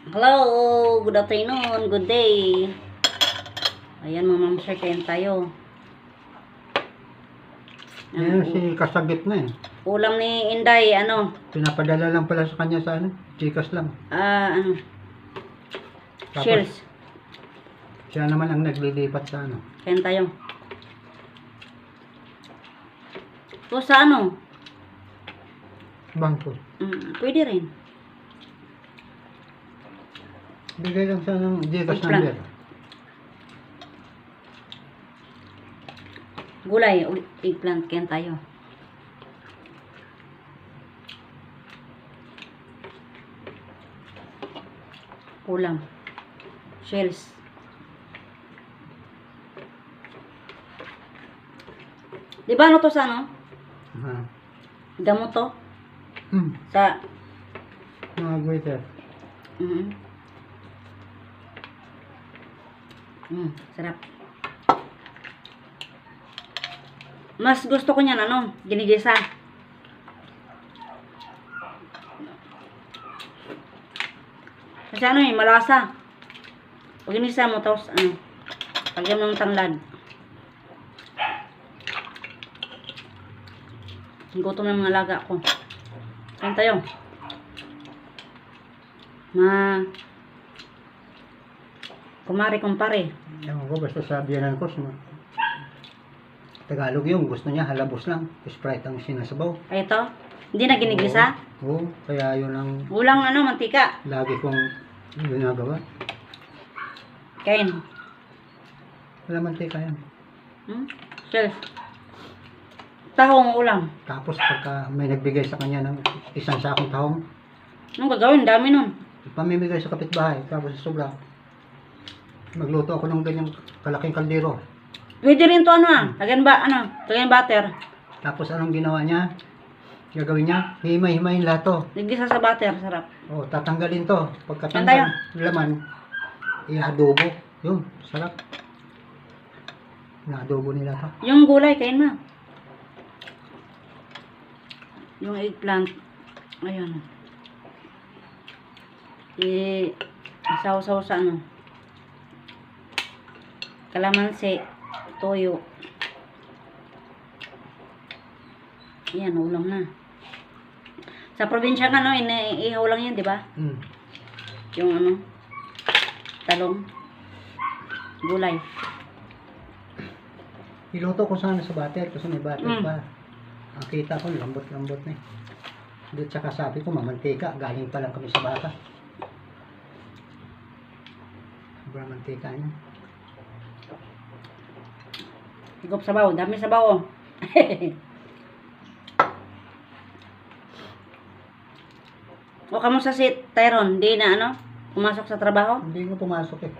Hello, good afternoon, good day. Ayan mga ma'am sir, kain tayo. Yan si kasagit na eh. Ulam ni Inday, ano? Pinapadala lang pala sa kanya sa ano, Gcash lang. Ano? Tapos, Cheers. siya naman ang naglilipat sa ano. Kain tayo. O sa ano? Bangko. Pwede rin. Bigay lang siya ng Gcash Eggplant. number. Gulay, eggplant, kain tayo. Ulam. Shells. Di ba ano to sa ano? Gamot to? Sa... Mga waiter. Sarap. Mas gusto ko niyan, ano, ginigisa. Kasi ano eh, malasa. Pag ginisa mo, tapos ano, lagyan mo ng tanglad. Gutom ng mga laga ko. Kain tayo. Kumare, kumpare. Ewan ko, basta sabihan ko. Tagalog yung gusto niya, halabos lang. Sprite ang sinasabaw. Ay, ito. Hindi na ginigisa. Oo, kaya yun ang Ulang ano, mantika. lagi kong ginagawa. Kain. Wala mantika yan. Shells. Tahong ulam. Tapos pagka may nagbigay sa kanya ng isang sakong tahong, Anong gagawin? Dami nun. pamimigay sa kapitbahay. Tapos sa sobra, magluto ako ng ganyang kalaking kaldero. Pwede rin to ano lagyan butter. Tapos anong ginawa niya? Gagawin niya, himay-himayin lahat to. Nagisa sa butter, sarap. O, tatanggalin to. Yan tayo. Pagkatanggal, laman, i-adobo. Yun, sarap. Na-adobo nila to. Yung gulay, kain na. Yung eggplant, ayun. Isaw-saw sa ano. Kalamansi, toyo. Yan, ulam na. Sa probinsya ka, no, ihaw lang yan, di ba? Yung ano, talong, gulay. Iluto ko sana sa butter kasi may butter pa. Ang kita ko, lambot-lambot na eh. Doon tsaka sabi ko, mamantika. Galing pa lang kami sa baka. Sobrang mantika niya. Higop sabaw, dami sabaw, oh. O, kamusta si Tyrone? Di na ano? Pumasok sa trabaho? Hindi ko pumasok eh.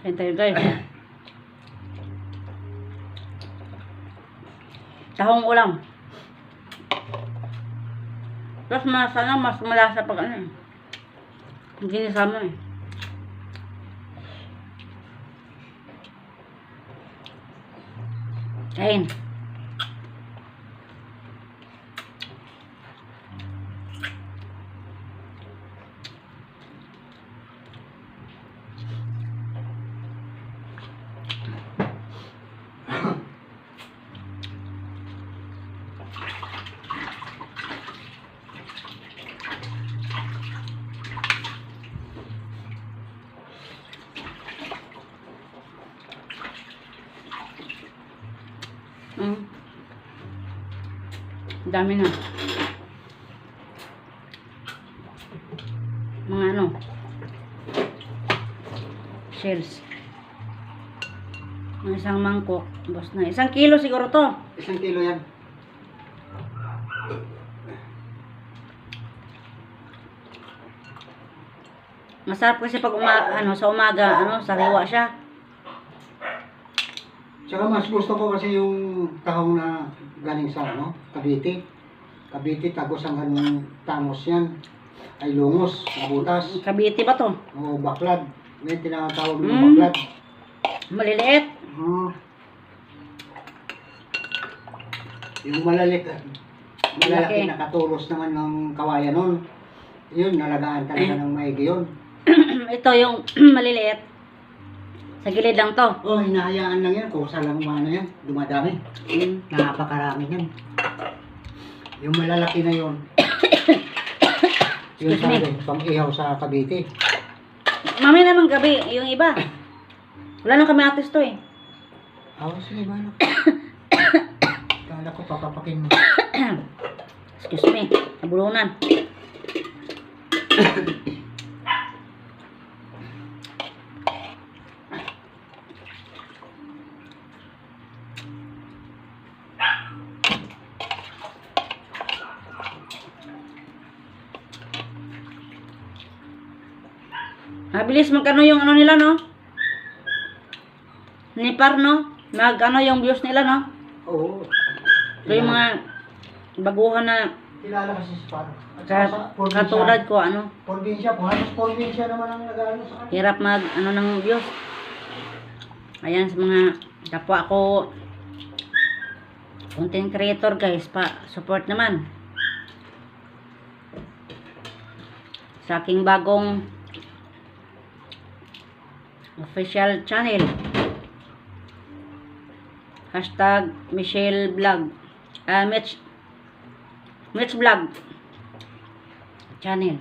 Kain tayo, guys. Tahong ulam. Tapos mas malasa pag ano eh. Hindi nisama eh. Kain. Dami na. Mga ano. Shells. Mga isang mangkok. Bos na. 1 kilo siguro to. 1 kilo yan. Masarap kasi pag sa umaga, sariwa siya. Tsaka mas gusto ko kasi yung tahong na galing sa Cavite. Cavite, tagos ang anong tamos yan. Ay lungos, butas. Cavite ba to? O baklad. May tinatawag ng baklad. Maliliit. Oh. Yung malalaki Malaki. nakatulos naman ng kawayan nun. Yun, nalagaan talaga ng maigi yun. Ito yung maliliit. Sa gilid lang to. Oh, hinahayaan lang yan. Kung saan lang umano yan, dumadami. Mm. Napakarami yan. Yung malalaki na yun. Yun Excuse me. sabi, pang-ihaw sa Cavite. Mami naman gabi, yung iba. Wala nang kamatis to eh. Sige, balo. Kala ko papapakin mo. Excuse me, nabulunan. Mabilis magkano yung ano nila, no? Nipar, no? Ano yung views nila, no? Oo. So yung mga baguhan na Kilala kasi si Paro. At saka sa katulad ko, ano, Probinsya po. Halos probinsya naman ang nag-ano sa kanya. hirap mag, ano ng views. Ayan, sa mga kapwa ko content creator, guys, support naman sa aking bagong official channel. Hashtag Michelle Vlog. Mitch Vlog channel.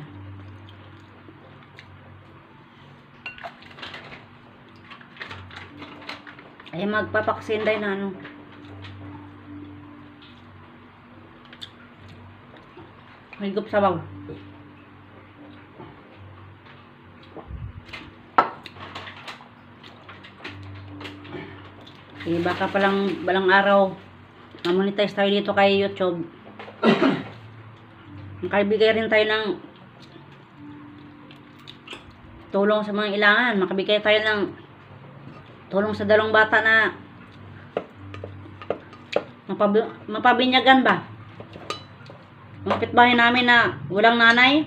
Ay magpapaksin tayo na ano. Higop sabaw. Eh, baka balang araw mamonetize tayo dito kay YouTube. Makabigay rin tayo ng tulong sa mga ilangan. Makabigay tayo ng tulong sa dalawang bata na mapabinyagan ba? Mga kapitbahay namin na walang nanay.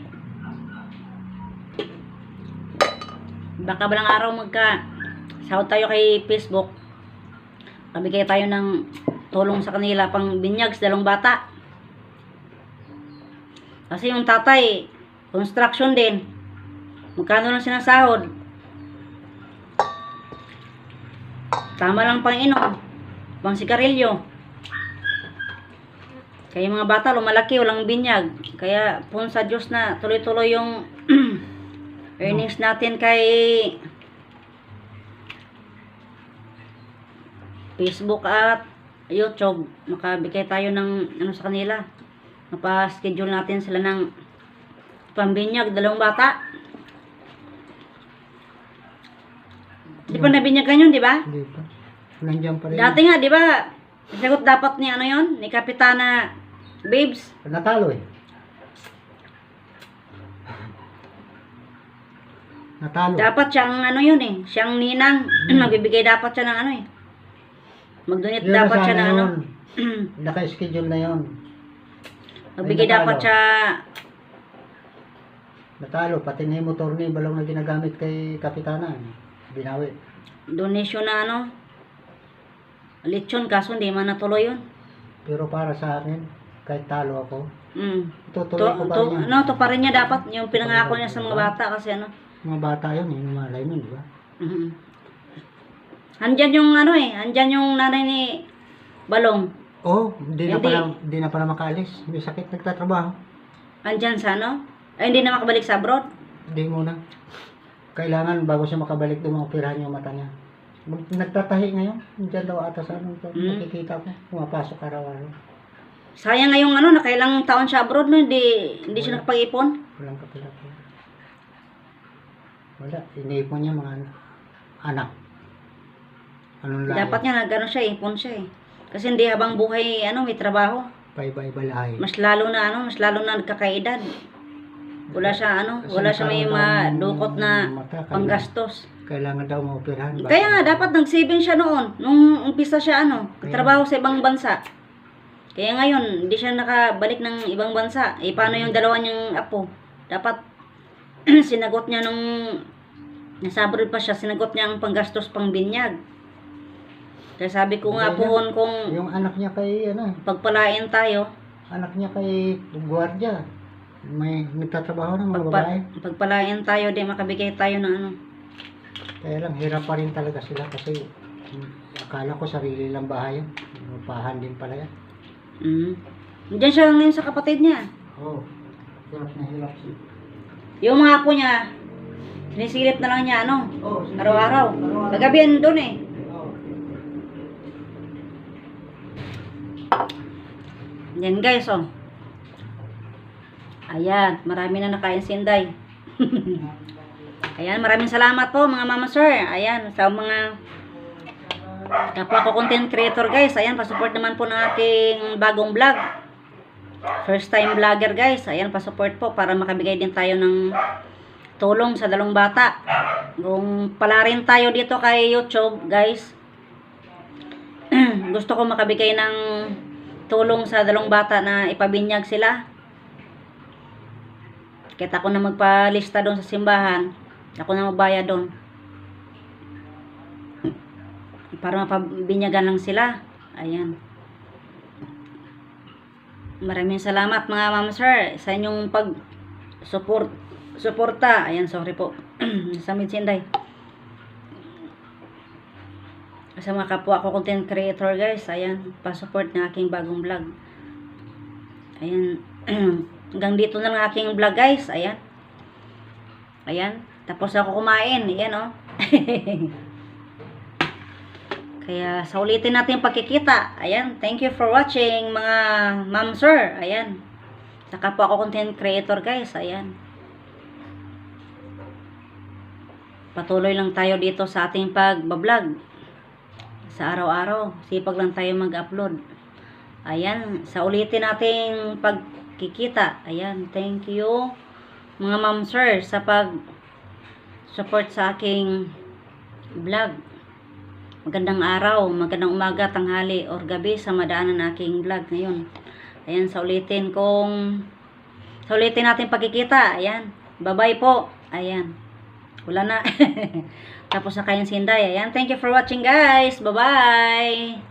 Baka balang araw sahod tayo kay Facebook. Kabigay tayo ng tulong sa kanila pang binyag sa dalawang bata. Kasi yung tatay, construction din. Magkano lang sinasahod? Tama lang pang inom. Pang sigarilyo. Kaya mga bata lumalaki, walang binyag. Kaya pun sa Diyos na tuloy-tuloy yung earnings natin kay Facebook at YouTube. Makabigay tayo ng ano sa kanila. Mapa-schedule natin sila ng pambinyag, dalawang bata. Di pa nabinyagan yun, di ba? Hindi pa. Nandiyan pa rin. Dati nga, di ba? Sagot dapat ni ano yun? Ni Kapitana Babes. Natalo eh. Natalo. Dapat siyang ano yun eh. Siyang ninang. Magbibigay dapat siya ng ano eh. Mag-donate Yun na dapat siya sana ng ano. yun. Naka-schedule na yun. Magbigay Ay, natalo. dapat siya. Natalo. Pati na yung motor ni balong na ginagamit kay Kapitana. Binawi. Donation na ano. Lechon, kaso hindi man natuloy yun. Pero para sa akin, kahit talo ako, To tutuloy ko pa rin yan. to pa rin niya dapat. Yung pinangako niya sa mga bata kasi ano. Mga bata yun, malay nun, di ba? Andyan yung ano eh. Andyan yung nanay ni Balong. Oo, hindi Hindi. na pala makaalis. May sakit nagtatrabaho. Andyan sa ano. Ay, hindi na makabalik sa abroad. Hindi muna. Kailangan bago siya makabalik doon, maoperahan yung mata niya. Nagtatahi ngayon. Diyan daw ata sa ano. Nakikita ko. Pumapasok araw-araw. Sayang nga yung ano, nakailang taon siya abroad no, hindi siya nakapag-ipon. Walang kapila ko. Wala. Iniipon niya mga anak. Anong lahi? Dapat niya nagano siya, ipon siya eh. Kasi hindi habang buhay ano, may trabaho. Paiba-iba lahi. Mas lalo na nagkakaedad. Wala siya Kasi wala siya may nagkaroon ng madukot na mata, panggastos. Kailangan daw maoperahan. Kaya nga dapat nag-saving siya noon nung umpisa siya nagtrabaho sa ibang bansa. Kaya ngayon hindi siya nakabalik ng ibang bansa. Eh paano yung dalawa niyang apo? Dapat sinagot niya nung Nasa abroad pa siya, sinagot niya ang panggastos pang binyag. Kaya sabi ko nga Hindi pohon kung Yung anak niya kay, ano, pagpalain tayo, anak niya kay gwardiya. May nagtatrabaho ng mga babae. pagpalain tayo, di makabigay tayo ng ano. Kaya lang, hirap pa rin talaga sila kasi akala ko sarili lang bahay yun. Upahan din pala yan. Diyan siya ngayon sa kapatid niya. Oo. Hirap na hirap siya. Yung mga apo niya, sinisilip na lang niya, ano, Oo, sige. araw-araw. Araw-araw. Kagabihan doon eh. Oo. Yan guys, oh. Ayan, marami na nakain si Inday. Ayan, maraming salamat po mga mama sir. Ayan, sa mga kapwa ko content creator guys. Ayan, pasupport naman po ng aking bagong vlog. First time vlogger guys. Ayan, pasupport po para makabigay din tayo ng tulong sa dalawang bata. Kung pala rin tayo dito kay YouTube guys. Gusto ko makabigay ng tulong sa dalawang bata na ipabinyag sila. Kahit ako na magpalista doon sa simbahan, ako na magbayad doon. Para mapabinyagan lang sila. Ayan. Maraming salamat mga ma'am sir sa inyong suporta. Ayan, sorry po. Sa Sinday. Sa mga kapwa ko content creator guys, ayan, pa-support ng aking bagong vlog. Ayan. Hanggang dito na lang aking vlog guys. Ayan. Ayan. Tapos ako kumain. Ayan oh. Kaya sa ulitin natin yung pagkikita. Ayan. Thank you for watching mga ma'am sir. Ayan. Sa kapwa ko content creator guys. Ayan. Patuloy lang tayo dito sa ating pagbablog. Sa araw-araw. Sipag lang tayo mag-upload. Ayan. Sa ulitin nating pagkikita. Ayan. Thank you mga ma'am sir sa pag-support sa aking vlog. Magandang araw, magandang umaga, tanghali, or gabi sa madaanan ng aking vlog ngayon. Ayan, sa ulitin natin pagkikita. Ayan, bye-bye po. Ayan, wala na. Tapos na kayong Sinday. Ayan, thank you for watching guys. Bye-bye.